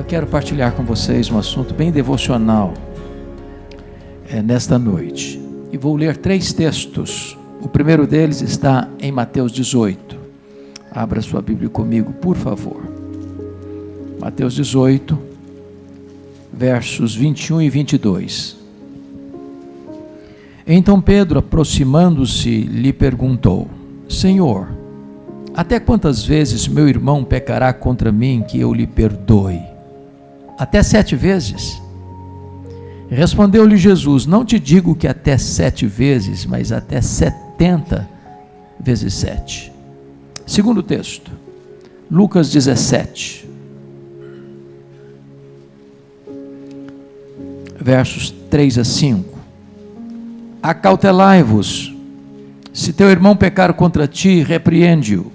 quero partilhar com vocês um assunto bem devocional nesta noite. E vou ler 3 textos. O primeiro deles está em Mateus 18. Abra sua Bíblia comigo, por favor. Mateus 18, versos 21 e 22. Então Pedro, aproximando-se, lhe perguntou: Senhor, até quantas vezes meu irmão pecará contra mim que eu lhe perdoe? Até 7 vezes? Respondeu-lhe Jesus: Não te digo que até 7 vezes, mas até 70 vezes 7. Segundo texto, Lucas 17, versos 3 a 5. Acautelai-vos, se teu irmão pecar contra ti, repreende-o.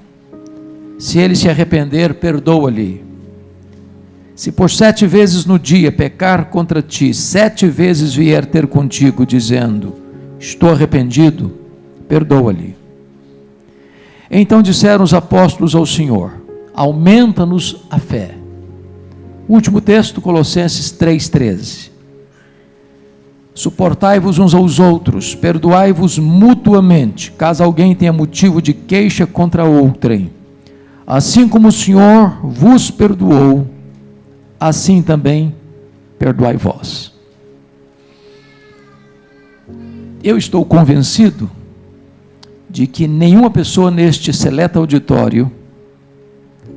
Se ele se arrepender, perdoa-lhe. Se por 7 vezes no dia pecar contra ti, 7 vezes vier ter contigo, dizendo: estou arrependido, perdoa-lhe. Então disseram os apóstolos ao Senhor: aumenta-nos a fé. Último texto, Colossenses 3,13. Suportai-vos uns aos outros, perdoai-vos mutuamente, caso alguém tenha motivo de queixa contra outrem. Assim como o Senhor vos perdoou, assim também perdoai vós. Eu estou convencido de que nenhuma pessoa neste seleto auditório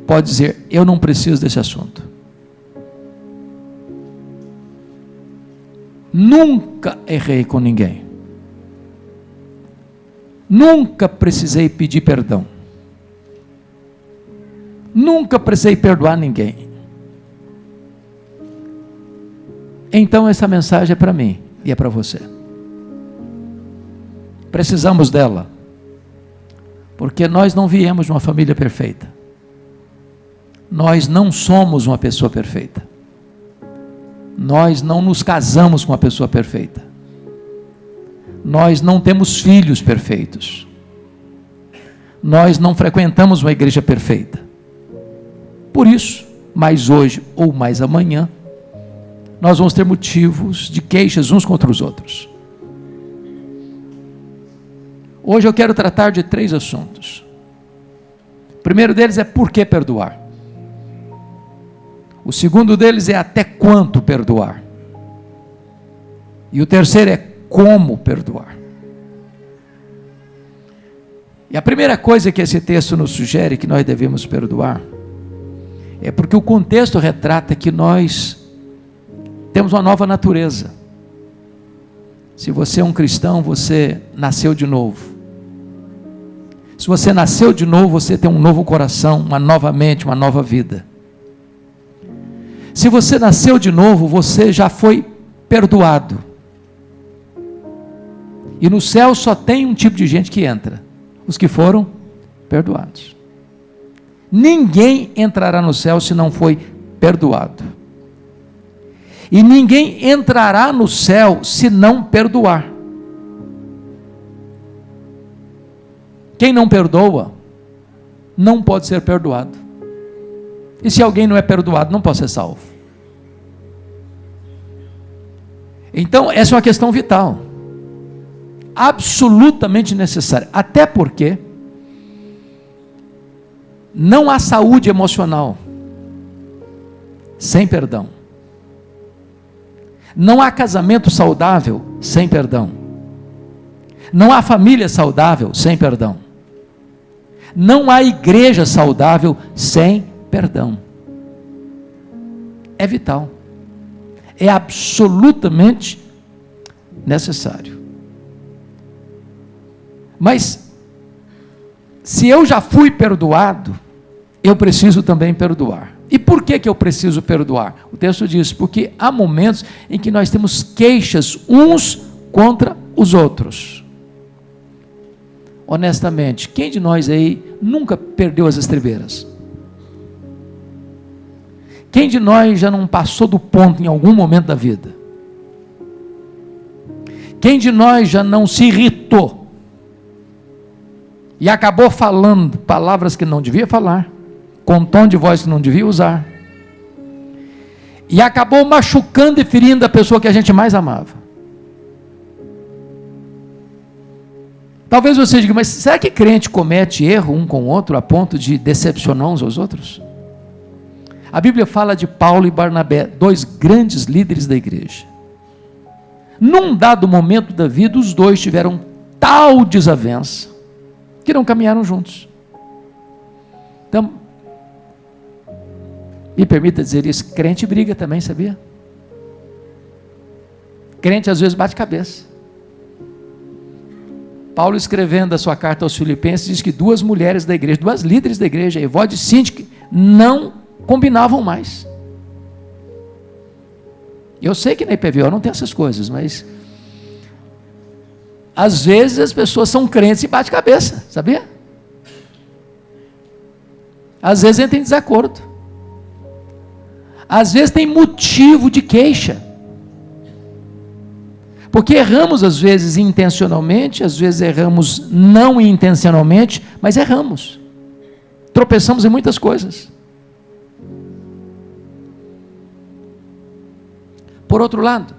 pode dizer: eu não preciso desse assunto. Nunca errei com ninguém. Nunca precisei pedir perdão. Nunca precisei perdoar ninguém. Então essa mensagem é para mim e é para você. Precisamos dela, porque nós não viemos de uma família perfeita. Nós não somos uma pessoa perfeita. Nós não nos casamos com uma pessoa perfeita. Nós não temos filhos perfeitos. Nós não frequentamos uma igreja perfeita. Por isso, mais hoje ou mais amanhã, nós vamos ter motivos de queixas uns contra os outros. Hoje eu quero tratar de 3 assuntos. O primeiro deles é por que perdoar. O segundo deles é até quanto perdoar. E o terceiro é como perdoar. E a primeira coisa que esse texto nos sugere que nós devemos perdoar é porque o contexto retrata que nós temos uma nova natureza. Se você é um cristão, você nasceu de novo. Se você nasceu de novo, você tem um novo coração, uma nova mente, uma nova vida. Se você nasceu de novo, você já foi perdoado. E no céu só tem um tipo de gente que entra: os que foram perdoados. Ninguém entrará no céu se não foi perdoado. E ninguém entrará no céu se não perdoar. Quem não perdoa, não pode ser perdoado. E se alguém não é perdoado, não pode ser salvo. Então, essa é uma questão vital, absolutamente necessária, até porque não há saúde emocional sem perdão. Não há casamento saudável sem perdão. Não há família saudável sem perdão. Não há igreja saudável sem perdão. É vital. É absolutamente necessário. Mas, se eu já fui perdoado, eu preciso também perdoar. E por que eu preciso perdoar? O texto diz: porque há momentos em que nós temos queixas uns contra os outros. Honestamente, quem de nós aí nunca perdeu as estribeiras? Quem de nós já não passou do ponto em algum momento da vida? Quem de nós já não se irritou e acabou falando palavras que não devia falar, com tom de voz que não devia usar? E acabou machucando e ferindo a pessoa que a gente mais amava. Talvez você diga, mas será que crente comete erro um com o outro a ponto de decepcionar uns aos outros? A Bíblia fala de Paulo e Barnabé, dois grandes líderes da igreja. Num dado momento da vida, os dois tiveram tal desavença que não caminharam juntos. Então, me permita dizer isso, crente briga também, sabia? Crente às vezes bate cabeça. Paulo, escrevendo a sua carta aos Filipenses, diz que duas mulheres da igreja, duas líderes da igreja, Evódia e Síntique, não combinavam mais. Eu sei que na IPVO não tem essas coisas, mas às vezes as pessoas são crentes e batem cabeça, sabia? Às vezes entram em desacordo. Às vezes tem motivo de queixa. Porque erramos às vezes intencionalmente, às vezes erramos não intencionalmente, mas erramos. Tropeçamos em muitas coisas. Por outro lado,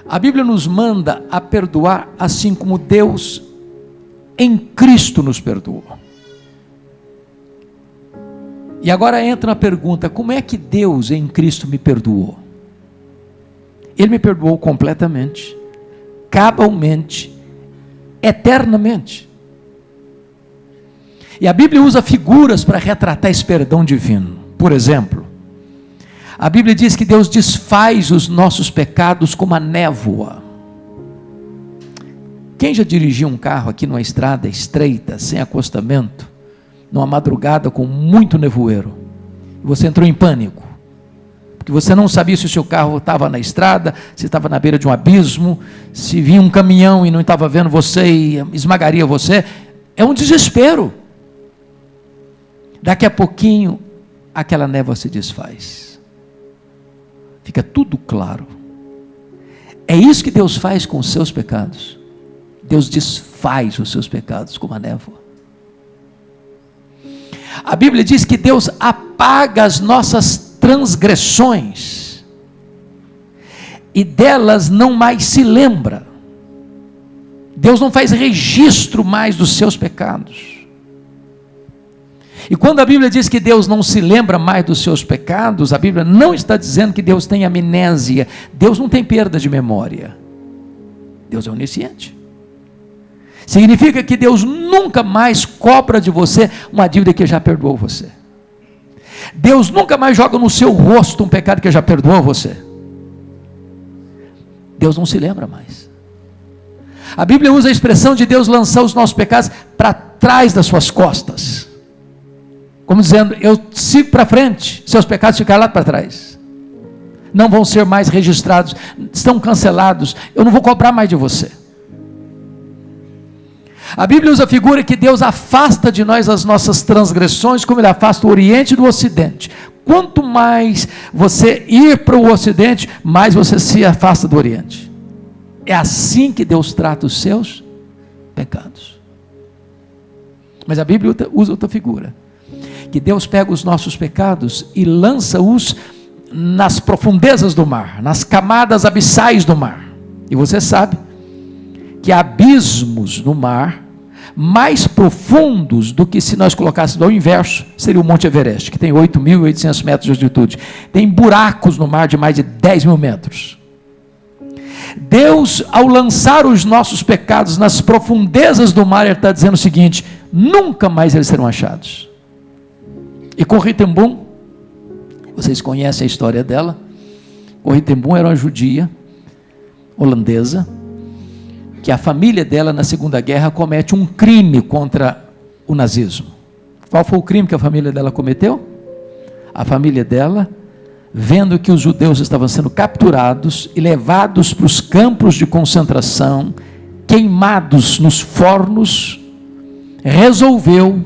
a Bíblia nos manda a perdoar assim como Deus em Cristo nos perdoou. E agora entra a pergunta, como é que Deus em Cristo me perdoou? Ele me perdoou completamente, cabalmente, eternamente. E a Bíblia usa figuras para retratar esse perdão divino. Por exemplo, a Bíblia diz que Deus desfaz os nossos pecados como a névoa. Quem já dirigiu um carro aqui numa estrada estreita, sem acostamento, numa madrugada com muito nevoeiro, você entrou em pânico, porque você não sabia se o seu carro estava na estrada, se estava na beira de um abismo, se vinha um caminhão e não estava vendo você e esmagaria você, é um desespero. Daqui a pouquinho, aquela névoa se desfaz. Fica tudo claro. É isso que Deus faz com os seus pecados. Deus desfaz os seus pecados como a névoa. A Bíblia diz que Deus apaga as nossas transgressões e delas não mais se lembra. Deus não faz registro mais dos seus pecados. E quando a Bíblia diz que Deus não se lembra mais dos seus pecados, a Bíblia não está dizendo que Deus tem amnésia. Deus não tem perda de memória. Deus é onisciente. Significa que Deus nunca mais cobra de você uma dívida que já perdoou você. Deus nunca mais joga no seu rosto um pecado que já perdoou você. Deus não se lembra mais. A Bíblia usa a expressão de Deus lançar os nossos pecados para trás das suas costas. Como dizendo, eu sigo para frente, seus pecados ficarão lá para trás. Não vão ser mais registrados, estão cancelados, eu não vou cobrar mais de você. A Bíblia usa a figura que Deus afasta de nós as nossas transgressões, como Ele afasta o Oriente do Ocidente. Quanto mais você ir para o Ocidente, mais você se afasta do Oriente. É assim que Deus trata os seus pecados. Mas a Bíblia usa outra figura, que Deus pega os nossos pecados e lança-os nas profundezas do mar, nas camadas abissais do mar. E você sabe que há abismos no mar mais profundos do que se nós colocássemos ao inverso, seria o Monte Everest, que tem 8.800 metros de altitude. Tem buracos no mar de mais de 10.000 metros. Deus, ao lançar os nossos pecados nas profundezas do mar, Ele está dizendo o seguinte: nunca mais eles serão achados. E Corrie ten Boom, vocês conhecem a história dela. Corrie ten Boom era uma judia holandesa, que a família dela na Segunda Guerra comete um crime contra o nazismo. Qual foi o crime que a família dela cometeu? A família dela, vendo que os judeus estavam sendo capturados e levados para os campos de concentração, queimados nos fornos, resolveu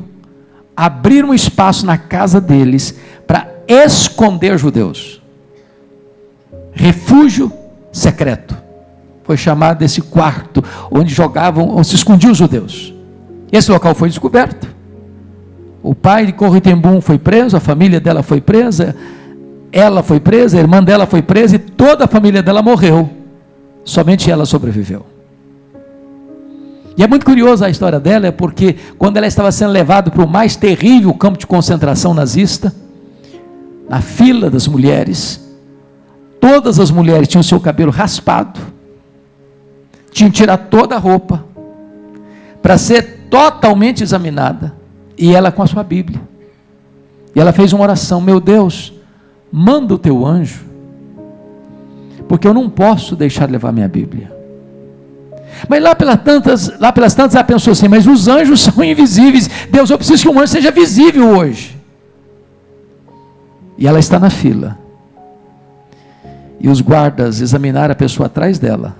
abrir um espaço na casa deles para esconder judeus. Refúgio secreto. Foi chamado esse quarto onde jogavam, onde se escondiam os judeus. Esse local foi descoberto. O pai de Corrie ten Boom foi preso, a família dela foi presa, ela foi presa, a irmã dela foi presa e toda a família dela morreu. Somente ela sobreviveu. E é muito curiosa a história dela, porque quando ela estava sendo levada para o mais terrível campo de concentração nazista, na fila das mulheres, todas as mulheres tinham seu cabelo raspado, tinham que tirar toda a roupa, para ser totalmente examinada, e ela com a sua Bíblia. E ela fez uma oração: meu Deus, manda o teu anjo, porque eu não posso deixar de levar minha Bíblia. Mas lá pelas tantas ela pensou assim: mas os anjos são invisíveis, Deus, eu preciso que um anjo seja visível hoje. E ela está na fila, e os guardas examinaram a pessoa atrás dela,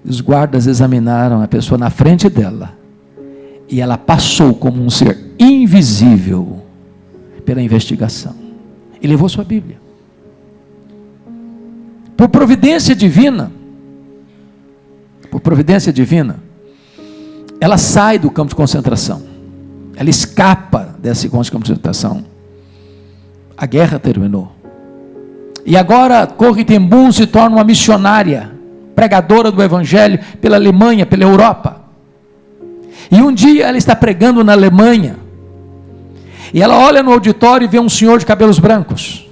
os guardas examinaram a pessoa na frente dela, e ela passou como um ser invisível pela investigação, e levou sua Bíblia. Por providência divina, ela sai do campo de concentração, ela escapa desse campo de concentração. A guerra terminou, e agora Corrie ten Boom se torna uma missionária, pregadora do Evangelho pela Alemanha, pela Europa. E um dia ela está pregando na Alemanha, e ela olha no auditório e vê um senhor de cabelos brancos,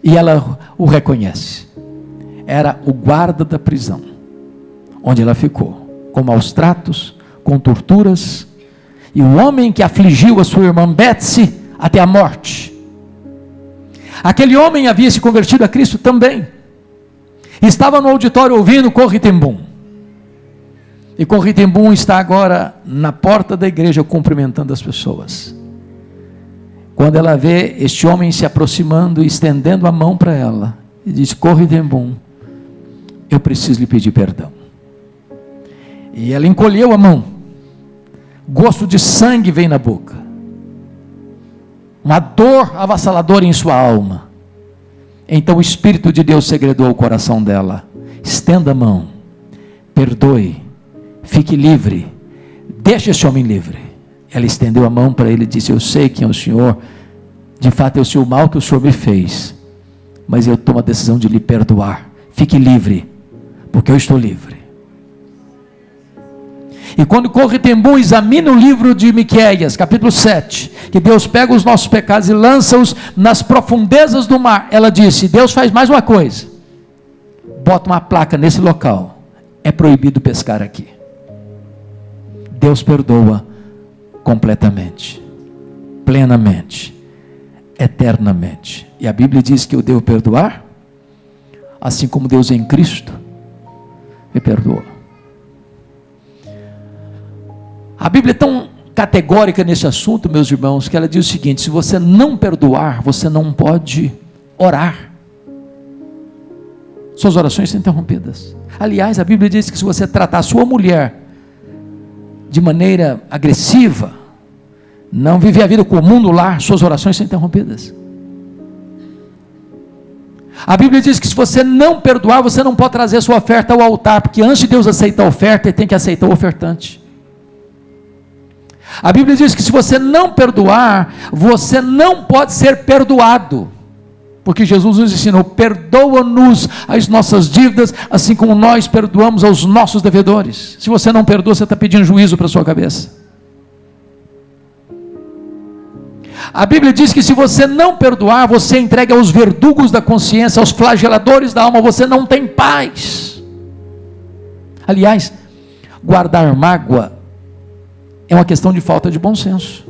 e ela o reconhece. Era o guarda da prisão, onde ela ficou, com maus tratos, com torturas, e o homem que afligiu a sua irmã Betsy até a morte. Aquele homem havia se convertido a Cristo também, estava no auditório ouvindo Corrie ten Boom, e Corrie ten Boom está agora na porta da igreja cumprimentando as pessoas. Quando ela vê este homem se aproximando e estendendo a mão para ela, e diz: Corrie ten Boom, eu preciso lhe pedir perdão. E ela encolheu a mão, gosto de sangue veio na boca, uma dor avassaladora em sua alma. Então o Espírito de Deus segredou o coração dela: estenda a mão, perdoe, fique livre, deixe esse homem livre. Ela estendeu a mão para ele e disse: eu sei quem é o Senhor, de fato eu sei o mal que o Senhor me fez, mas eu tomo a decisão de lhe perdoar, fique livre, porque eu estou livre. E quando Corrie ten Boom examina o livro de Miqueias, capítulo 7, que Deus pega os nossos pecados e lança-os nas profundezas do mar, ela disse: Deus faz mais uma coisa, bota uma placa nesse local: é proibido pescar aqui. Deus perdoa completamente, plenamente, eternamente. E a Bíblia diz que eu devo perdoar, assim como Deus em Cristo me perdoou. A Bíblia é tão categórica nesse assunto, meus irmãos, que ela diz o seguinte: se você não perdoar, você não pode orar, suas orações são interrompidas. Aliás, a Bíblia diz que se você tratar a sua mulher de maneira agressiva, não viver a vida comum no lar, suas orações são interrompidas. A Bíblia diz que se você não perdoar, você não pode trazer sua oferta ao altar, porque antes de Deus aceitar a oferta, Ele tem que aceitar o ofertante. A Bíblia diz que se você não perdoar, você não pode ser perdoado, porque Jesus nos ensinou: perdoa-nos as nossas dívidas, assim como nós perdoamos aos nossos devedores. Se você não perdoa, você está pedindo juízo para a sua cabeça. A Bíblia diz que se você não perdoar, você entrega aos verdugos da consciência, aos flageladores da alma, você não tem paz. Aliás, guardar mágoa é uma questão de falta de bom senso,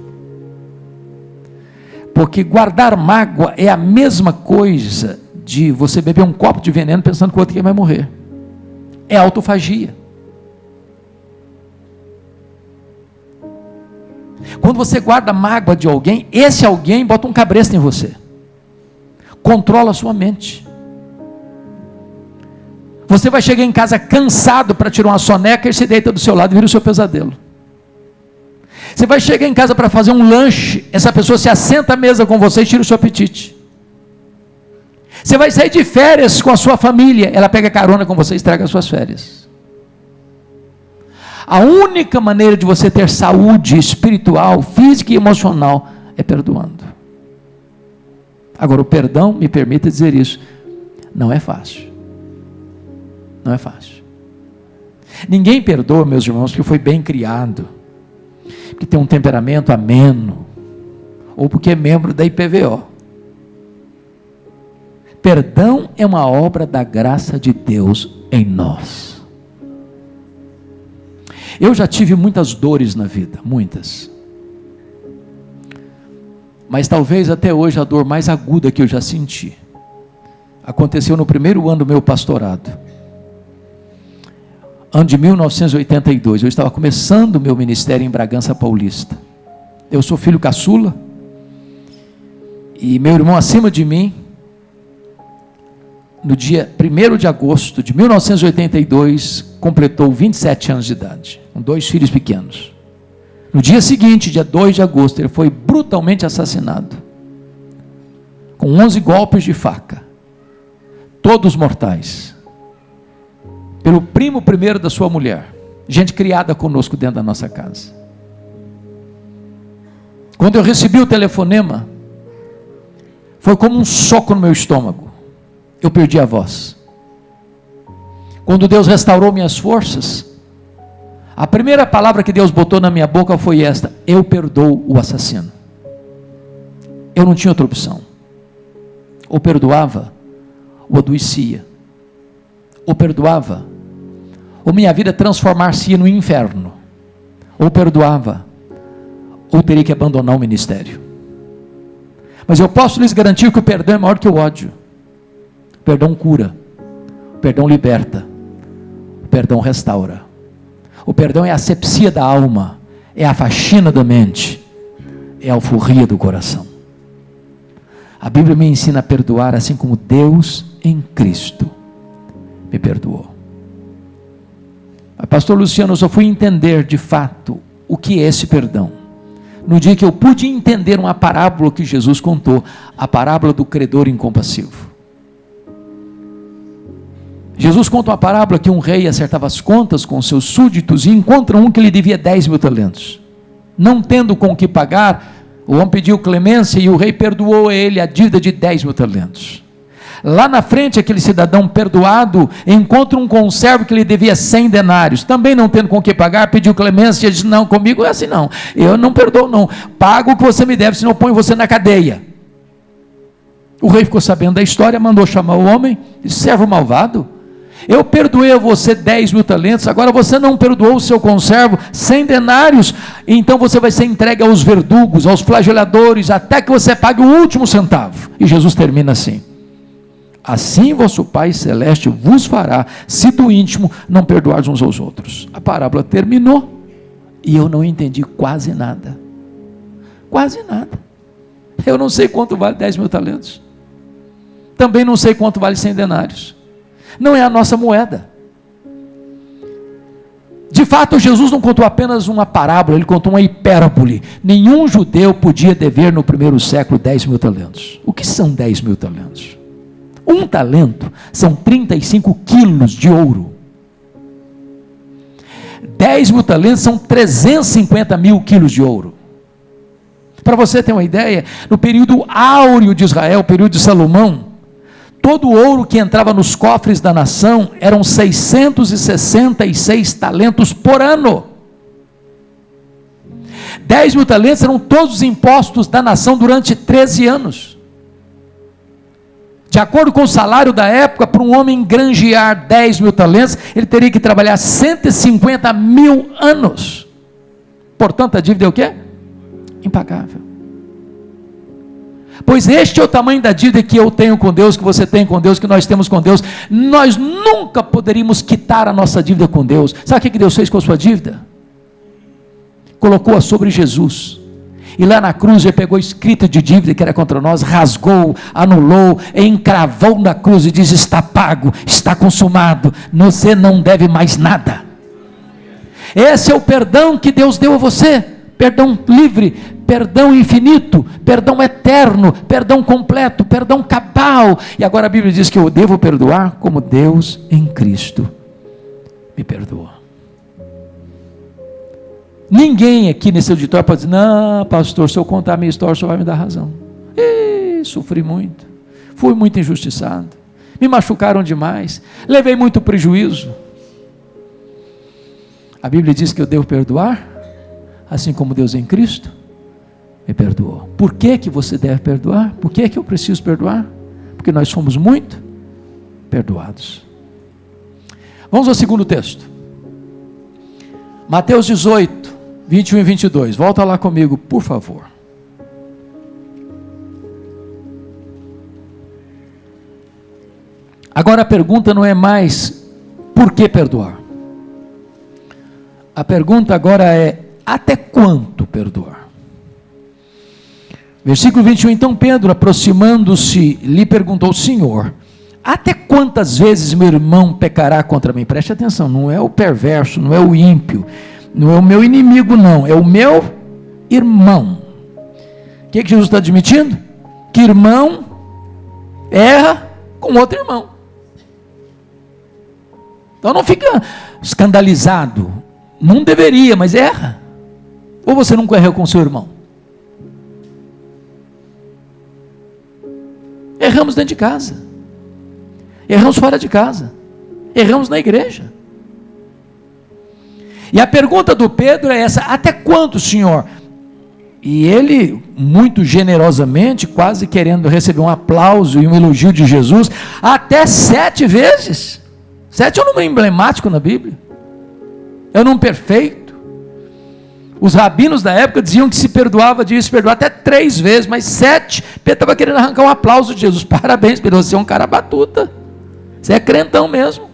porque guardar mágoa é a mesma coisa de você beber um copo de veneno pensando que o outro vai morrer. É autofagia. Quando você guarda mágoa de alguém, esse alguém bota um cabresto em você, controla a sua mente. Você vai chegar em casa cansado para tirar uma soneca, e se deita do seu lado e vira o seu pesadelo. Você vai chegar em casa para fazer um lanche, essa pessoa se assenta à mesa com você e tira o seu apetite. Você vai sair de férias com a sua família, ela pega carona com você e estraga as suas férias. A única maneira de você ter saúde espiritual, física e emocional é perdoando. Agora, o perdão, me permita dizer isso, não é fácil. Não é fácil. Ninguém perdoa, meus irmãos, porque foi bem criado, porque tem um temperamento ameno, ou porque é membro da IPVO. Perdão é uma obra da graça de Deus em nós. Eu já tive muitas dores na vida, muitas. Mas talvez até hoje a dor mais aguda que eu já senti aconteceu no primeiro ano do meu pastorado. Ano de 1982, eu estava começando o meu ministério em Bragança Paulista. Eu sou filho caçula, e meu irmão acima de mim, no dia 1º de agosto de 1982, completou 27 anos de idade, com 2 filhos pequenos. No dia seguinte, dia 2 de agosto, ele foi brutalmente assassinado, com 11 golpes de faca, todos mortais, pelo primo primeiro da sua mulher, gente criada conosco dentro da nossa casa. Quando eu recebi o telefonema, foi como um soco no meu estômago, eu perdi a voz. Quando Deus restaurou minhas forças, a primeira palavra que Deus botou na minha boca foi esta: eu perdoo o assassino. Eu não tinha outra opção. Ou perdoava, ou adoecia. Ou perdoava, ou minha vida transformar-se no inferno. Ou perdoava, ou teria que abandonar o ministério. Mas eu posso lhes garantir que o perdão é maior que o ódio. O perdão cura, o perdão liberta, o perdão restaura. O perdão é a asepsia da alma, é a faxina da mente, é a alforria do coração. A Bíblia me ensina a perdoar assim como Deus em Cristo me perdoou. Mas, pastor Luciano, eu só fui entender de fato o que é esse perdão no dia que eu pude entender uma parábola que Jesus contou, a parábola do credor incompassivo. Jesus conta uma parábola que um rei acertava as contas com seus súditos e encontra um que lhe devia 10 mil talentos. Não tendo com o que pagar, o homem pediu clemência e o rei perdoou a ele a dívida de 10 mil talentos. Lá na frente, aquele cidadão perdoado encontra um conservo que lhe devia 100 denários. Também não tendo com o que pagar, pediu clemência e disse: não, comigo é assim não, eu não perdoo não, pago o que você me deve, senão eu ponho você na cadeia. O rei ficou sabendo da história, mandou chamar o homem, disse: servo malvado, eu perdoei a você 10 mil talentos, agora você não perdoou o seu conservo 100 denários, então você vai ser entregue aos verdugos, aos flageladores, até que você pague o último centavo. E Jesus termina assim: assim vosso Pai Celeste vos fará, se do íntimo não perdoardes uns aos outros. A parábola terminou, e eu não entendi quase nada, eu não sei quanto vale 10 mil talentos, também não sei quanto vale 100 denários, não é a nossa moeda. De fato, Jesus não contou apenas uma parábola, ele contou uma hipérbole. Nenhum judeu podia dever no primeiro século 10 mil talentos. O que são 10 mil talentos? Um talento são 35 quilos de ouro. 10 mil talentos são 350 mil quilos de ouro. Para você ter uma ideia, no período áureo de Israel, período de Salomão, todo o ouro que entrava nos cofres da nação eram 666 talentos por ano. 10 mil talentos eram todos os impostos da nação durante 13 anos. De acordo com o salário da época, para um homem granjear 10 mil talentos, ele teria que trabalhar 150 mil anos. Portanto, a dívida é o quê? Impagável. Pois este é o tamanho da dívida que eu tenho com Deus, que você tem com Deus, que nós temos com Deus. Nós nunca poderíamos quitar a nossa dívida com Deus. Sabe o que Deus fez com a sua dívida? Colocou-a sobre Jesus. E lá na cruz ele pegou a escrita de dívida que era contra nós, rasgou, anulou, encravou na cruz e diz: está pago, está consumado, você não deve mais nada. Esse é o perdão que Deus deu a você, perdão livre, perdão infinito, perdão eterno, perdão completo, perdão cabal. E agora a Bíblia diz que eu devo perdoar como Deus em Cristo me perdoa. Ninguém aqui nesse auditório pode dizer: não, pastor, se eu contar a minha história, o senhor vai me dar razão. sofri muito, fui muito injustiçado, me machucaram demais, levei muito prejuízo. A Bíblia diz que eu devo perdoar, assim como Deus em Cristo me perdoou. Por que que você deve perdoar? Por que que eu preciso perdoar? Porque nós fomos muito perdoados. Vamos ao segundo texto. Mateus 18, 21 e 22. Volta lá comigo, por favor. Agora a pergunta não é mais por que perdoar. A pergunta agora é até quanto perdoar? Versículo 21, então Pedro, aproximando-se, lhe perguntou: Senhor, até quantas vezes meu irmão pecará contra mim? Preste atenção, não é o perverso, não é o ímpio, não é o meu inimigo não, é o meu irmão. O que Jesus está admitindo? Que irmão erra com outro irmão. Então não fica escandalizado, não deveria, mas erra. Ou você nunca errou com seu irmão? Erramos dentro de casa, erramos fora de casa, erramos na igreja. E a pergunta do Pedro é essa: até quanto, Senhor? E ele, muito generosamente, quase querendo receber um aplauso e um elogio de Jesus, até 7 vezes. 7 é um número emblemático na Bíblia, é um número perfeito. Os rabinos da época diziam que se perdoava, devia se perdoar até 3 vezes, mas 7, Pedro estava querendo arrancar um aplauso de Jesus. Parabéns, Pedro, você é um cara batuta, você é crentão mesmo.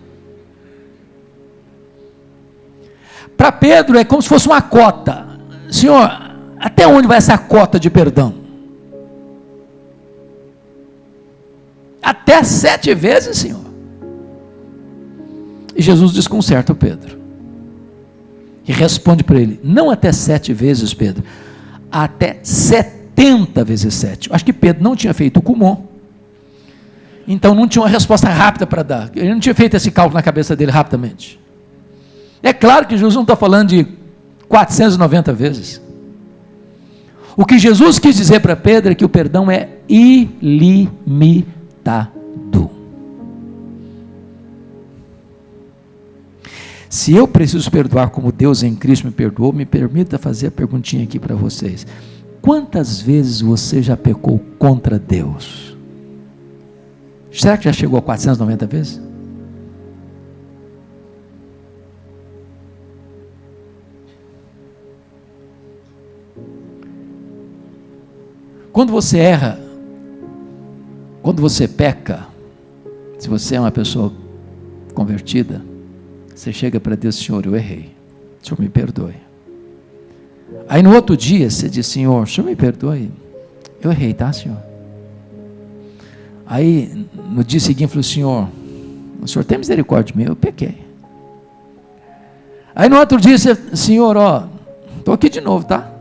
Para Pedro é como se fosse uma cota. Senhor, até onde vai essa cota de perdão? Até 7 vezes, Senhor. E Jesus desconcerta o Pedro e responde para ele: não até 7 vezes, Pedro, até 70 vezes 7. Acho que Pedro não tinha feito o Kumon, então não tinha uma resposta rápida para dar. Ele não tinha feito esse cálculo na cabeça dele rapidamente. É claro que Jesus não está falando de 490 vezes. O que Jesus quis dizer para Pedro é que o perdão é ilimitado. Se eu preciso perdoar como Deus em Cristo me perdoou, me permita fazer a perguntinha aqui para vocês: quantas vezes você já pecou contra Deus? Será que já chegou a 490 vezes? Quando você erra, quando você peca, se você é uma pessoa convertida, você chega para Deus: Senhor, eu errei, o Senhor me perdoe. Aí no outro dia você diz: Senhor, o Senhor me perdoe, eu errei, tá, Senhor? Aí no dia seguinte falou: Senhor, o Senhor tem misericórdia de mim, eu pequei. Aí no outro dia você: Senhor, ó, estou aqui de novo, tá?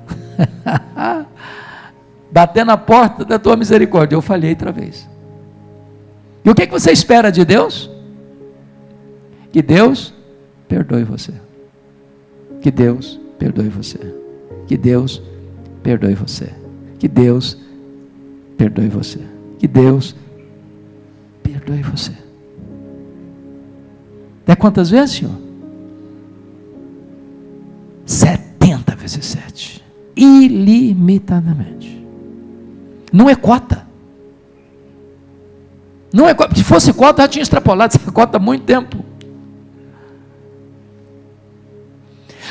Batendo na porta da tua misericórdia, eu falhei outra vez. E o que você espera de Deus? Que Deus perdoe você. Que Deus perdoe você. Que Deus perdoe você. Que Deus perdoe você. Que Deus perdoe você. Até quantas vezes, Senhor? 70 vezes 7. Ilimitadamente. Não é cota. Não é cota. Se fosse cota, já tinha extrapolado essa cota há muito tempo.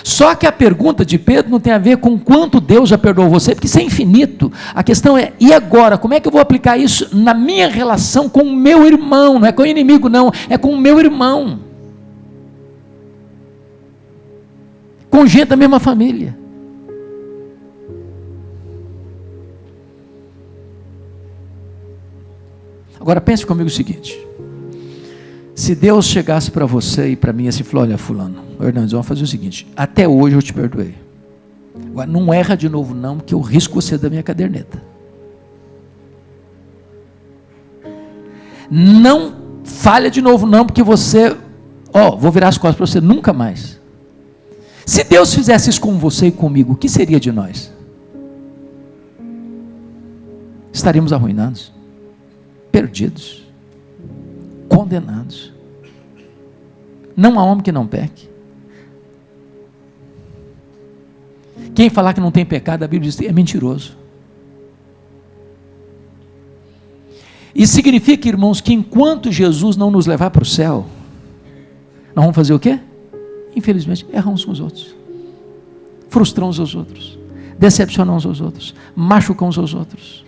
Só que a pergunta de Pedro não tem a ver com quanto Deus já perdoou você, porque isso é infinito. A questão é: e agora? Como é que eu vou aplicar isso na minha relação com o meu irmão? Não é com o inimigo não, é com o meu irmão. Com gente da mesma família. Agora pense comigo o seguinte: se Deus chegasse para você e para mim assim, falou: olha, fulano, Hernandes, vamos fazer o seguinte, até hoje eu te perdoei, agora não erra de novo não, porque eu risco você da minha caderneta. Não falha de novo não, porque você, vou virar as costas para você nunca mais. Se Deus fizesse isso com você e comigo, o que seria de nós? estaríamos arruinados, perdidos, condenados. Não há homem que não peque. Quem falar que não tem pecado, a Bíblia diz, é mentiroso. E significa, irmãos, que enquanto Jesus não nos levar para o céu, nós vamos fazer o quê? Infelizmente, erramos com os outros, frustramos os outros, decepcionamos os outros, machucamos os outros.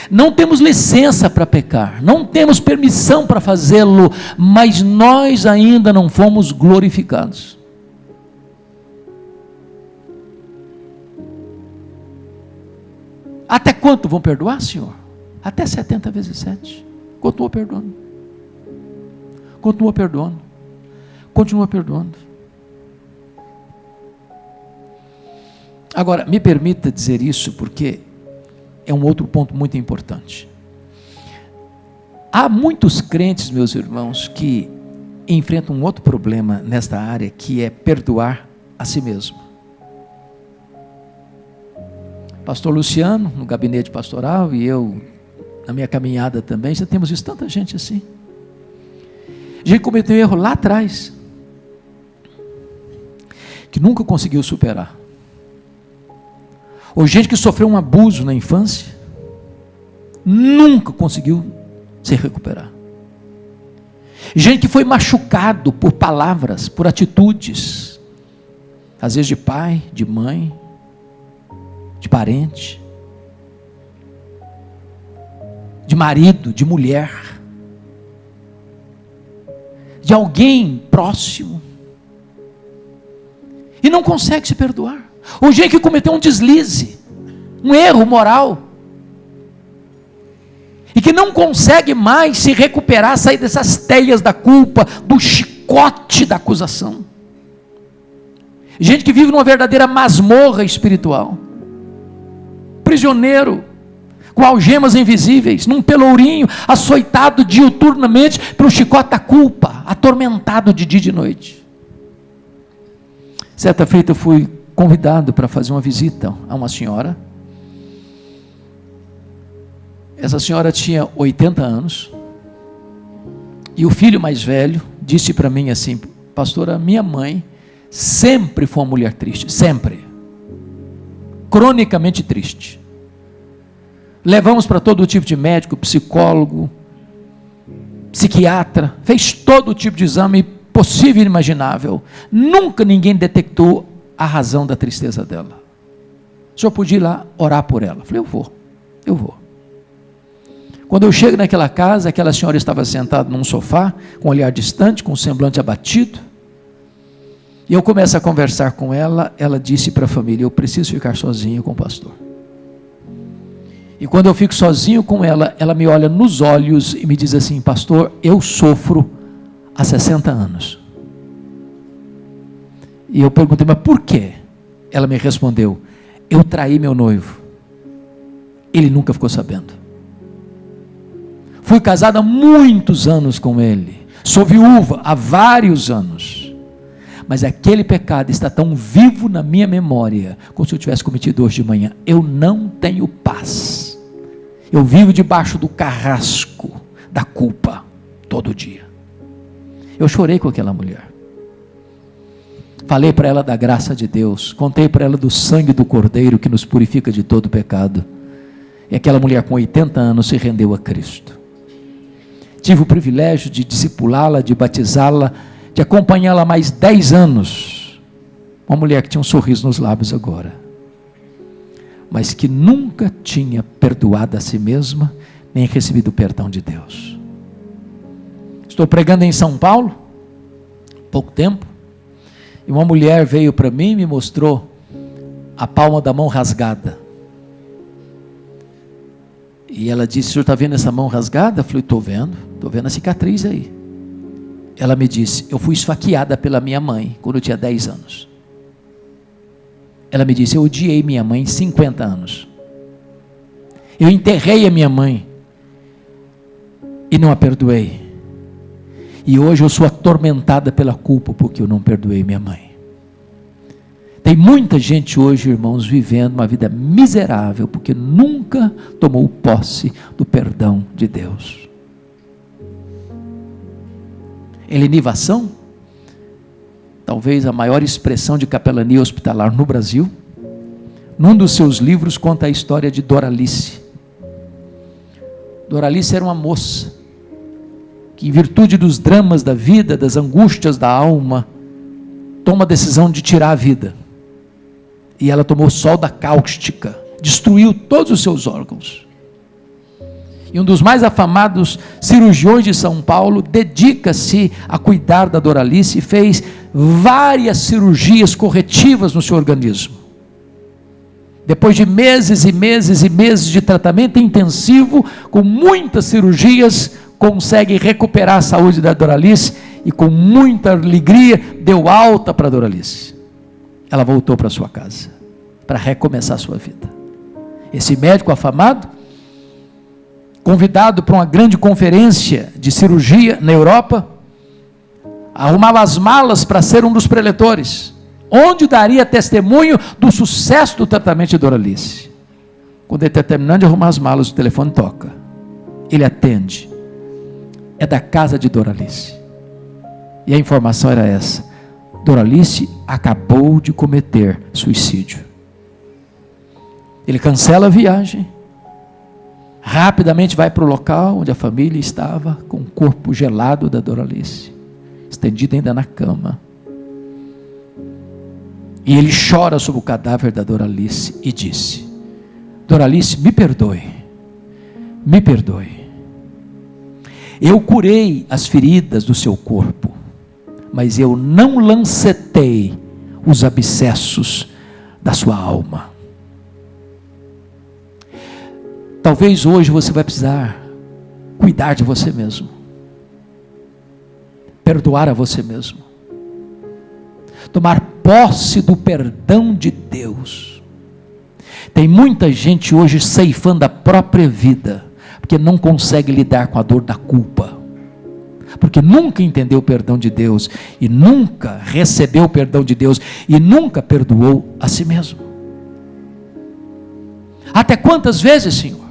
Não temos licença para pecar, não temos permissão para fazê-lo, mas nós ainda não fomos glorificados. Até quanto vão perdoar, Senhor? Até 70 vezes 7. Continua perdoando. Continua perdoando. Continua perdoando. Agora, me permita dizer isso, porque é um outro ponto muito importante. Há muitos crentes, meus irmãos, que enfrentam um outro problema nesta área, que é perdoar a si mesmo. Pastor Luciano, no gabinete pastoral, e eu, na minha caminhada também, já temos visto tanta gente assim. Gente que cometeu um erro lá atrás, que nunca conseguiu superar. Ou gente que sofreu um abuso na infância, nunca conseguiu se recuperar. Gente que foi machucado por palavras, por atitudes, às vezes de pai, de mãe, de parente, de marido, de mulher, de alguém próximo, e não consegue se perdoar. Ou gente que cometeu um deslize, um erro moral, e que não consegue mais se recuperar, sair dessas teias da culpa, do chicote da acusação. Gente que vive numa verdadeira masmorra espiritual, prisioneiro, com algemas invisíveis, num pelourinho, açoitado diuturnamente pelo chicote da culpa, atormentado de dia e de noite. Certa feita eu fui convidado para fazer uma visita a uma senhora. Essa senhora tinha 80 anos, e o filho mais velho disse para mim assim: pastora, minha mãe sempre foi uma mulher triste, sempre, cronicamente triste. Levamos para todo tipo de médico, psicólogo, psiquiatra, fez todo tipo de exame possível e inimaginável, nunca ninguém detectou a razão da tristeza dela. O senhor podia ir lá orar por ela? Eu falei, eu vou. Quando eu chego naquela casa, aquela senhora estava sentada num sofá, com um olhar distante, com um semblante abatido, e eu começo a conversar com ela. Ela disse para a família: eu preciso ficar sozinho com o pastor. E quando eu fico sozinho com ela, ela me olha nos olhos e me diz assim: pastor, eu sofro há 60 anos. E eu perguntei, mas por quê? Ela me respondeu: eu traí meu noivo, ele nunca ficou sabendo. Fui casada há muitos anos com ele, sou viúva há vários anos, mas aquele pecado está tão vivo na minha memória, como se eu tivesse cometido hoje de manhã. Eu não tenho paz, eu vivo debaixo do carrasco da culpa todo dia. Eu chorei com aquela mulher, falei para ela da graça de Deus, contei para ela do sangue do Cordeiro que nos purifica de todo pecado, e aquela mulher com 80 anos se rendeu a Cristo. Tive o privilégio de discipulá-la, de batizá-la, de acompanhá-la mais 10 anos, uma mulher que tinha um sorriso nos lábios agora, mas que nunca tinha perdoado a si mesma, nem recebido o perdão de Deus. Estou pregando em São Paulo, pouco tempo, e uma mulher veio para mim e me mostrou a palma da mão rasgada. E ela disse: o senhor está vendo essa mão rasgada? Eu falei: estou vendo a cicatriz aí. Ela me disse: eu fui esfaqueada pela minha mãe quando eu tinha 10 anos. Ela me disse: eu odiei minha mãe 50 anos. Eu enterrei a minha mãe e não a perdoei. E hoje eu sou atormentada pela culpa porque eu não perdoei minha mãe. Tem Tem muita gente hoje, irmãos, vivendo uma vida miserável, porque nunca tomou posse do perdão de Deus. Helenivação, talvez a maior expressão de capelania hospitalar no Brasil, num dos seus livros conta a história de Doralice. Doralice era uma moça, que em virtude dos dramas da vida, das angústias da alma, toma a decisão de tirar a vida. E ela tomou solda cáustica, destruiu todos os seus órgãos. E um dos mais afamados cirurgiões de São Paulo dedica-se a cuidar da Doralice e fez várias cirurgias corretivas no seu organismo. Depois de meses e meses e meses de tratamento intensivo, com muitas cirurgias, consegue recuperar a saúde da Doralice e com muita alegria deu alta para a Doralice. Ela voltou para sua casa, para recomeçar a sua vida. Esse médico afamado, convidado para uma grande conferência de cirurgia na Europa, arrumava as malas para ser um dos preletores, onde daria testemunho do sucesso do tratamento de Doralice. Quando ele está terminando de arrumar as malas, o telefone toca, ele atende, é da casa de Doralice, e a informação era essa: Doralice acabou de cometer suicídio. Ele cancela a viagem, rapidamente vai para o local onde a família estava, com o corpo gelado da Doralice, estendido ainda na cama. E ele chora sobre o cadáver da Doralice e disse: Doralice, me perdoe, me perdoe. Eu curei as feridas do seu corpo, mas eu não lancetei os abscessos da sua alma. Talvez hoje você vai precisar cuidar de você mesmo, perdoar a você mesmo, tomar posse do perdão de Deus. Tem muita gente hoje ceifando a própria vida, porque não consegue lidar com a dor da culpa, porque nunca entendeu o perdão de Deus, e nunca recebeu o perdão de Deus, e nunca perdoou a si mesmo. Até quantas vezes, Senhor?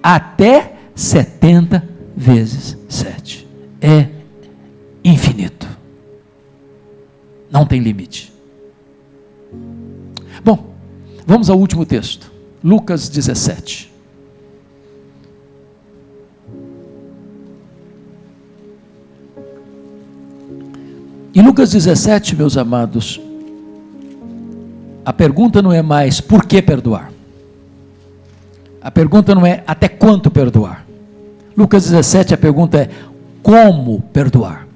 Até 70 vezes 7. É infinito. Não tem limite. Bom, vamos ao último texto. Lucas 17. Em Lucas 17, meus amados, a pergunta não é mais por que perdoar. A pergunta não é até quanto perdoar. Lucas 17, a pergunta é como perdoar.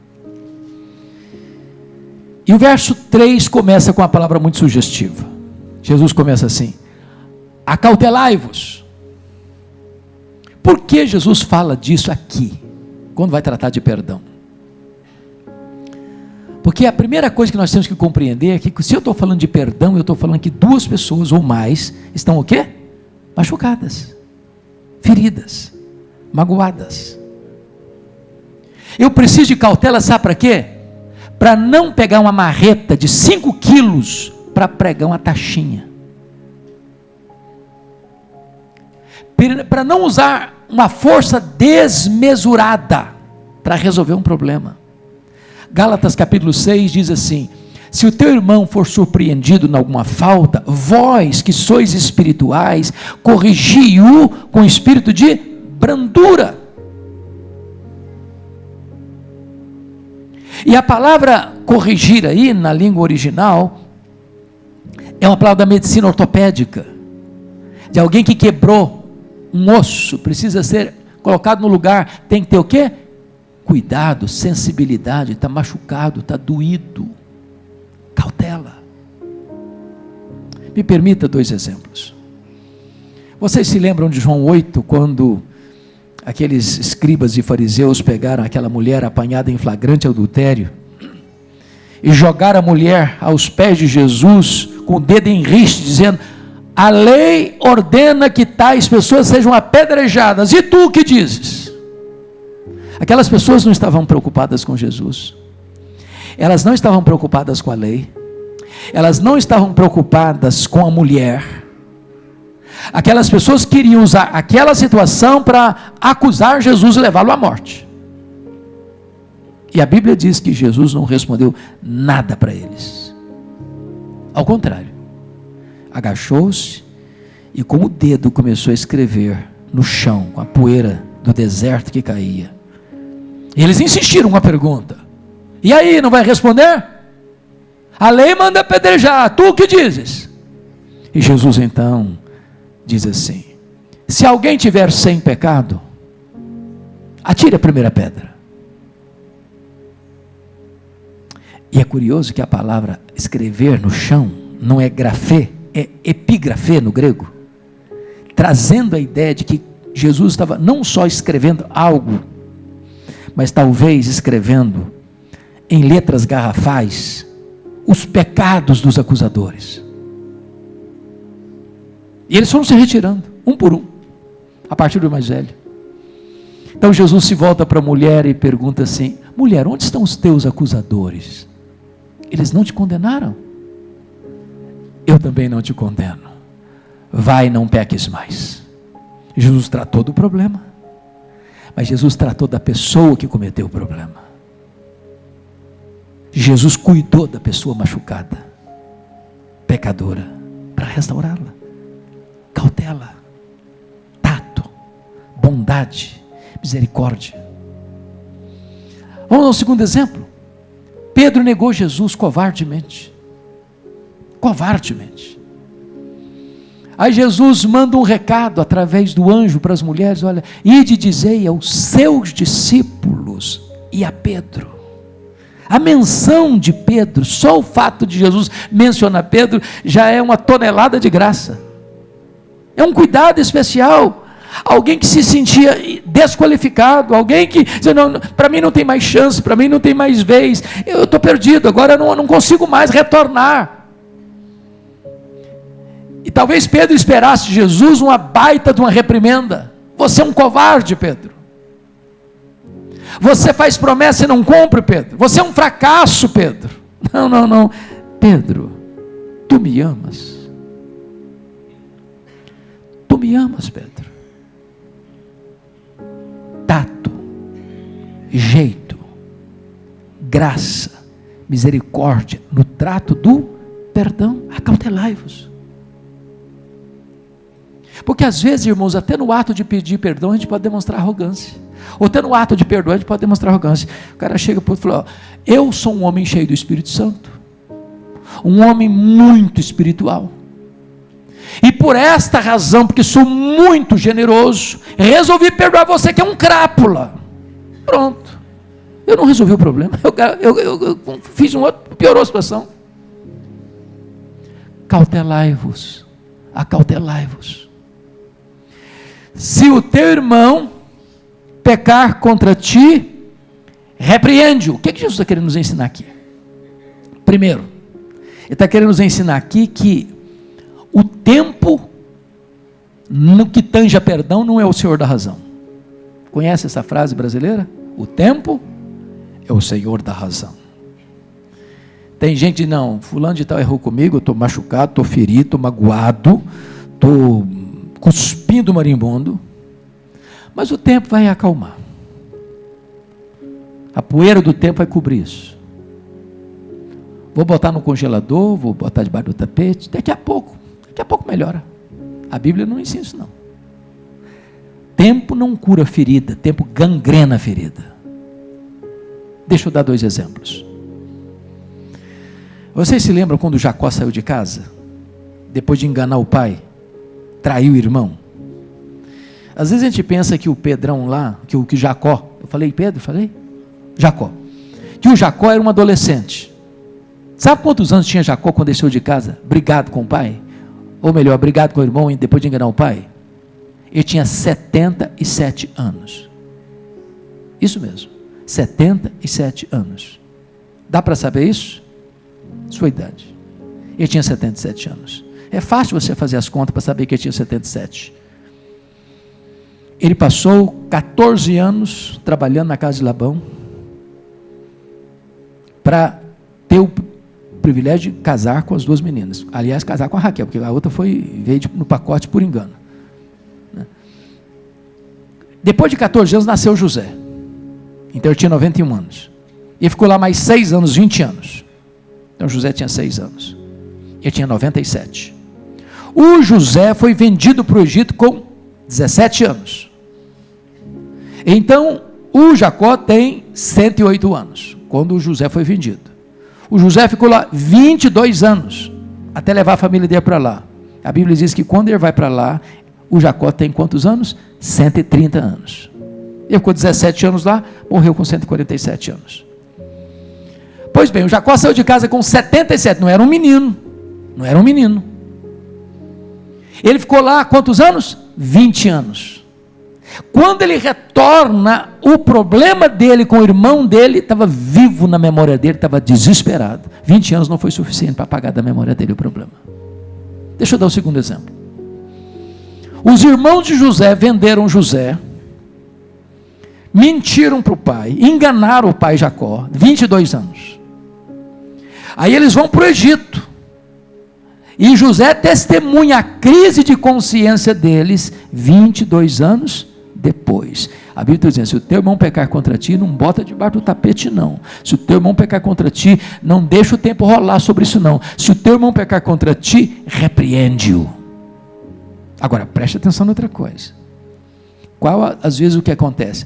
E o verso 3 começa com uma palavra muito sugestiva. Jesus começa assim: acautelai-vos. Por que Jesus fala disso aqui, quando vai tratar de perdão? Porque a primeira coisa que nós temos que compreender é que se eu estou falando de perdão, eu estou falando que duas pessoas ou mais estão o quê? Machucadas, feridas, magoadas. Eu preciso de cautela, sabe para quê? Para não pegar uma marreta de 5 quilos para pregar uma taxinha. Para não usar uma força desmesurada para resolver um problema. Gálatas capítulo 6 diz assim: se o teu irmão for surpreendido em alguma falta, vós que sois espirituais, corrigi-o com espírito de brandura. E a palavra corrigir aí, na língua original, é uma palavra da medicina ortopédica, de alguém que quebrou um osso, precisa ser colocado no lugar, tem que ter o quê? Cuidado, sensibilidade, está machucado, está doído, cautela. Me permita 2 exemplos. Vocês se lembram de João 8, quando aqueles escribas e fariseus pegaram aquela mulher apanhada em flagrante adultério e jogaram a mulher aos pés de Jesus com o dedo em riste, dizendo: a lei ordena que tais pessoas sejam apedrejadas, e tu o que dizes? Aquelas pessoas não estavam preocupadas com Jesus, elas não estavam preocupadas com a lei, Elas não estavam preocupadas com a mulher. Aquelas pessoas queriam usar aquela situação para acusar Jesus e levá-lo à morte. E a Bíblia diz que Jesus não respondeu nada para eles. Ao contrário, agachou-se e com o dedo começou a escrever no chão, com a poeira do deserto que caía. E eles insistiram com a pergunta: e aí, não vai responder? A lei manda apedrejar, tu o que dizes? E Jesus então diz assim: se alguém tiver sem pecado, atire a primeira pedra. E é curioso que a palavra escrever no chão não é grafê, é epigrafê no grego, trazendo a ideia de que Jesus estava não só escrevendo algo, mas talvez escrevendo em letras garrafais os pecados dos acusadores. E eles foram se retirando, um por um, a partir do mais velho. Então Jesus se volta para a mulher e pergunta assim: mulher, onde estão os teus acusadores? Eles não te condenaram? Eu também não te condeno. Vai, não peques mais. Jesus tratou do problema, mas Jesus tratou da pessoa que cometeu o problema. Jesus cuidou da pessoa machucada, pecadora, para restaurá-la. Cautela, tato, bondade, misericórdia. Vamos ao segundo exemplo. Pedro negou Jesus covardemente. Covardemente. Aí Jesus manda um recado através do anjo para as mulheres: olha, ide dizei aos seus discípulos e a Pedro. A menção de Pedro, só o fato de Jesus mencionar Pedro, já é uma tonelada de graça. É um cuidado especial. Alguém que se sentia desqualificado, alguém que dizia: não, para mim não tem mais chance, para mim não tem mais vez, eu estou perdido, agora eu não consigo mais retornar. E talvez Pedro esperasse de Jesus uma baita de uma reprimenda: você é um covarde, Pedro, você faz promessa e não cumpre, Pedro, você é um fracasso, Pedro. Não, Pedro, tu me amas, Pedro. Tato, jeito, graça, misericórdia no trato do perdão. Acautelai-vos. Porque às vezes, irmãos, até no ato de pedir perdão a gente pode demonstrar arrogância, ou até no ato de perdoar a gente pode demonstrar arrogância. O cara chega para o outro e fala: eu sou um homem cheio do Espírito Santo, um homem muito espiritual, e por esta razão, porque sou muito generoso, resolvi perdoar você que é um crápula. Pronto, eu não resolvi o problema, eu fiz um outro, piorou a situação. Cautelai-vos, acautelai-vos. Se o teu irmão pecar contra ti, repreende-o. O que Jesus está querendo nos ensinar aqui? Primeiro, ele está querendo nos ensinar aqui que o tempo, no que tange a perdão, não é o Senhor da razão. Conhece essa frase brasileira? O tempo é o Senhor da razão. Tem gente: não, fulano de tal errou comigo, eu estou machucado, estou ferido, estou magoado, estou cuspindo marimbondo, mas o tempo vai acalmar. A poeira do tempo vai cobrir isso. Vou botar no congelador, vou botar debaixo do tapete, daqui a pouco melhora. A Bíblia não ensina isso não. Tempo não cura ferida, tempo gangrena a ferida. Deixa eu dar 2 exemplos. Vocês se lembram quando Jacó saiu de casa? Depois de enganar o pai, traiu o irmão. Às vezes a gente pensa que o Pedrão lá, que Jacó, eu falei Pedro? Falei? Jacó. Que o Jacó era um adolescente. Sabe quantos anos tinha Jacó quando desceu de casa? Brigado com o pai? Ou melhor, brigado com o irmão depois de enganar o pai? Ele tinha 77 anos. Isso mesmo, 77 anos. Dá para saber isso? Sua idade. Ele tinha 77 anos. É fácil você fazer as contas para saber que ele tinha 77. Ele passou 14 anos trabalhando na casa de Labão para ter privilégio de casar com as duas meninas. Aliás, casar com a Raquel, porque a outra veio no pacote por engano. Depois de 14 anos, nasceu José. Então, ele tinha 91 anos. Ele ficou lá mais 6 anos, 20 anos. Então, José tinha 6 anos. Ele tinha 97. O José foi vendido para o Egito com 17 anos. Então, o Jacó tem 108 anos, quando o José foi vendido. O José ficou lá 22 anos, até levar a família dele para lá. A Bíblia diz que quando ele vai para lá, o Jacó tem quantos anos? 130 anos. Ele ficou 17 anos lá, morreu com 147 anos. Pois bem, o Jacó saiu de casa com 77, não era um menino. Não era um menino. Ele ficou lá quantos anos? 20 anos. Quando ele retorna, o problema dele com o irmão dele estava vivo na memória dele, estava desesperado. 20 anos não foi suficiente para apagar da memória dele o problema. Deixa eu dar o segundo exemplo. Os irmãos de José venderam José, mentiram para o pai, enganaram o pai Jacó, 22 anos. Aí eles vão para o Egito, e José testemunha a crise de consciência deles, 22 anos depois. A Bíblia está dizendo, se o teu irmão pecar contra ti, não bota debaixo do tapete não. Se o teu irmão pecar contra ti, não deixa o tempo rolar sobre isso não. Se o teu irmão pecar contra ti, repreende-o. Agora, preste atenção em outra coisa. Qual, às vezes, o que acontece?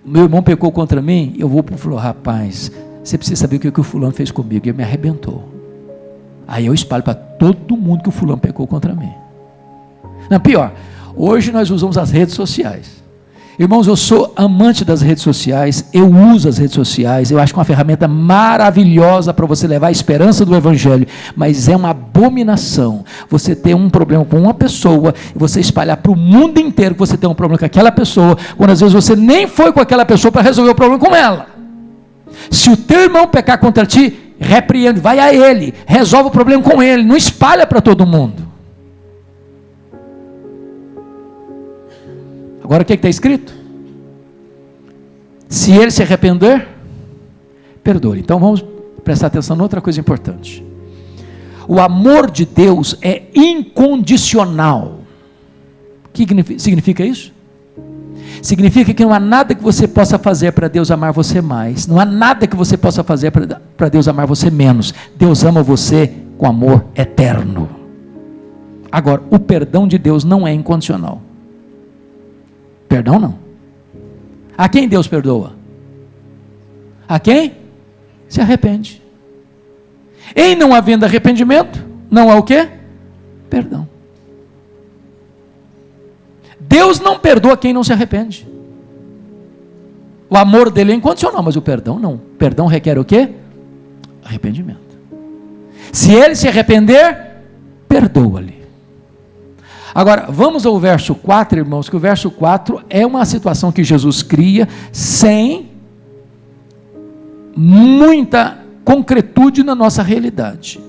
Meu irmão pecou contra mim, eu vou para o fulano, rapaz, você precisa saber o que o fulano fez comigo, ele me arrebentou. Aí eu espalho para todo mundo que o fulano pecou contra mim. Não, pior, hoje nós usamos as redes sociais. Irmãos, eu sou amante das redes sociais, eu uso as redes sociais, eu acho que é uma ferramenta maravilhosa para você levar a esperança do Evangelho, mas é uma abominação você ter um problema com uma pessoa e você espalhar para o mundo inteiro que você tem um problema com aquela pessoa, quando às vezes você nem foi com aquela pessoa para resolver o problema com ela. Se o teu irmão pecar contra ti, repreende, vai a ele, resolve o problema com ele, não espalha para todo mundo. Agora o que está escrito? Se ele se arrepender, perdoe. Então vamos prestar atenção em outra coisa importante. O amor de Deus é incondicional. O que significa isso? Significa que não há nada que você possa fazer para Deus amar você mais. Não há nada que você possa fazer para Deus amar você menos. Deus ama você com amor eterno. Agora, o perdão de Deus não é incondicional. Perdão não. A quem Deus perdoa? A quem? Se arrepende. Em não havendo arrependimento, não há o quê? Perdão. Deus não perdoa quem não se arrepende. O amor dele é incondicional, mas o perdão não. Perdão requer o quê? Arrependimento. Se ele se arrepender, perdoa-lhe. Agora, vamos ao verso 4, irmãos, que o verso 4 é uma situação que Jesus cria sem muita concretude na nossa realidade.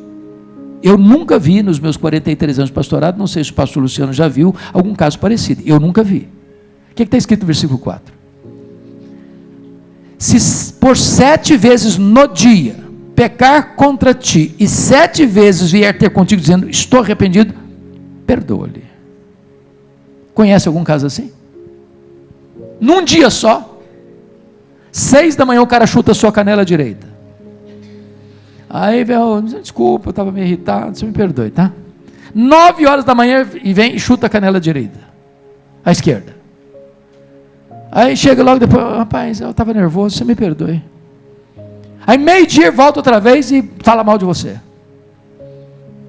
Eu nunca vi nos meus 43 anos de pastorado, não sei se o pastor Luciano já viu algum caso parecido, eu nunca vi. O que está escrito no versículo 4? Se por 7 vezes no dia pecar contra ti, e 7 vezes vier ter contigo dizendo, estou arrependido, perdoa-lhe. Conhece algum caso assim? Num dia só, 6 da manhã o cara chuta a sua canela direita. Aí vem, desculpa, eu estava meio irritado, você me perdoe, tá? 9 horas da manhã e vem e chuta a canela direita, à esquerda. Aí chega logo depois, rapaz, eu estava nervoso, você me perdoe. Aí meio-dia volta outra vez e fala mal de você.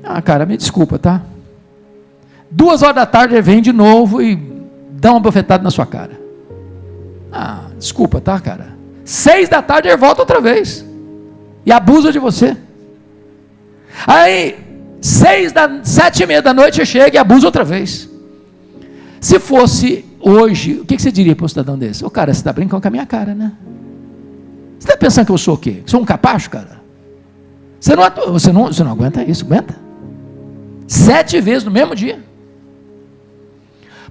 Ah, cara, me desculpa, tá? 2 horas da tarde ele vem de novo e dá uma bofetada na sua cara. Ah, desculpa, tá, cara? 6 da tarde ele volta outra vez e abusa de você. Aí 7:30 da noite ele chega e abusa outra vez. Se fosse hoje, o que você diria para um cidadão desse? Ô cara, você está brincando com a minha cara, né? Você está pensando que eu sou o quê? Que sou um capacho, cara? Você não aguenta isso, aguenta? 7 vezes no mesmo dia.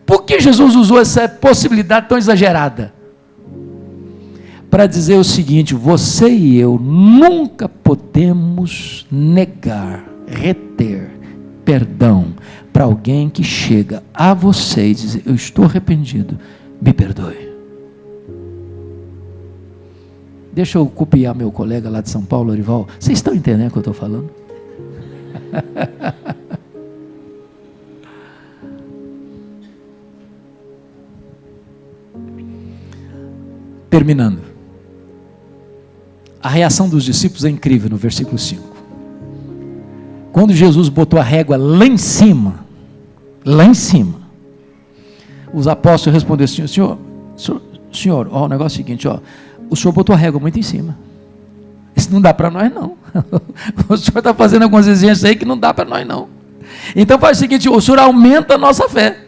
Por que Jesus usou essa possibilidade tão exagerada? Para dizer o seguinte, você e eu nunca podemos podemos negar, reter perdão para alguém que chega a você e diz: eu estou arrependido, me perdoe. Deixa eu copiar meu colega lá de São Paulo, Orival. Vocês estão entendendo o que eu estou falando? Terminando. A reação dos discípulos é incrível no versículo 5. Quando Jesus botou a régua lá em cima, os apóstolos responderam assim: senhor, ó, o negócio é o seguinte, ó, o senhor botou a régua muito em cima. Isso não dá para nós não. O senhor está fazendo algumas exigências aí que não dá para nós não. Então faz o seguinte: o senhor aumenta a nossa fé.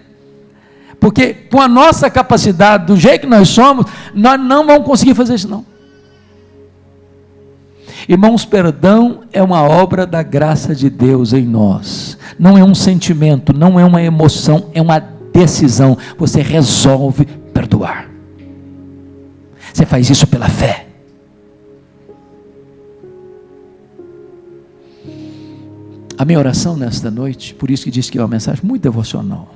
Porque com a nossa capacidade, do jeito que nós somos, nós não vamos conseguir fazer isso não. Irmãos, perdão é uma obra da graça de Deus em nós. Não é um sentimento, não é uma emoção, é uma decisão. Você resolve perdoar. Você faz isso pela fé. A minha oração nesta noite, por isso que disse que é uma mensagem muito devocional,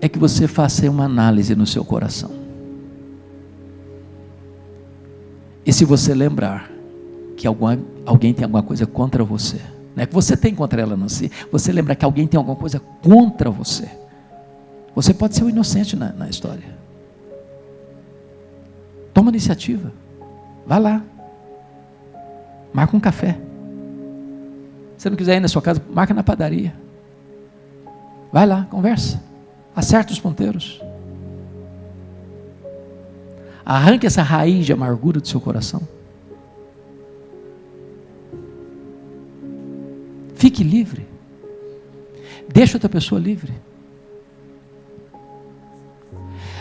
é que você faça uma análise no seu coração. E se você lembrar que alguém tem alguma coisa contra você, não é que você tem contra ela, não, se você lembrar que alguém tem alguma coisa contra você, você pode ser o inocente na história. Toma iniciativa, vá lá, marca um café. Se não quiser ir na sua casa, marca na padaria, vai lá, conversa, acerta os ponteiros. Arranque essa raiz de amargura do seu coração. Fique livre. Deixa outra pessoa livre.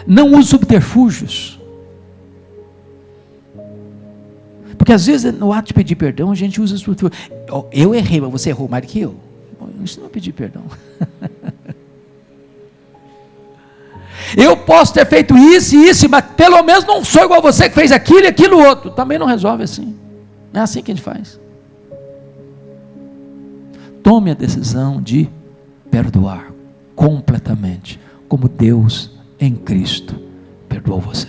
Não use subterfúgios. Porque às vezes no ato de pedir perdão a gente usa subterfúgios. Eu errei, mas você errou mais do que eu. Isso não é pedir perdão. Eu posso ter feito isso e isso, mas pelo menos não sou igual a você que fez aquilo e aquilo outro. Também não resolve assim. Não é assim que a gente faz. Tome a decisão de perdoar completamente, como Deus em Cristo perdoou você.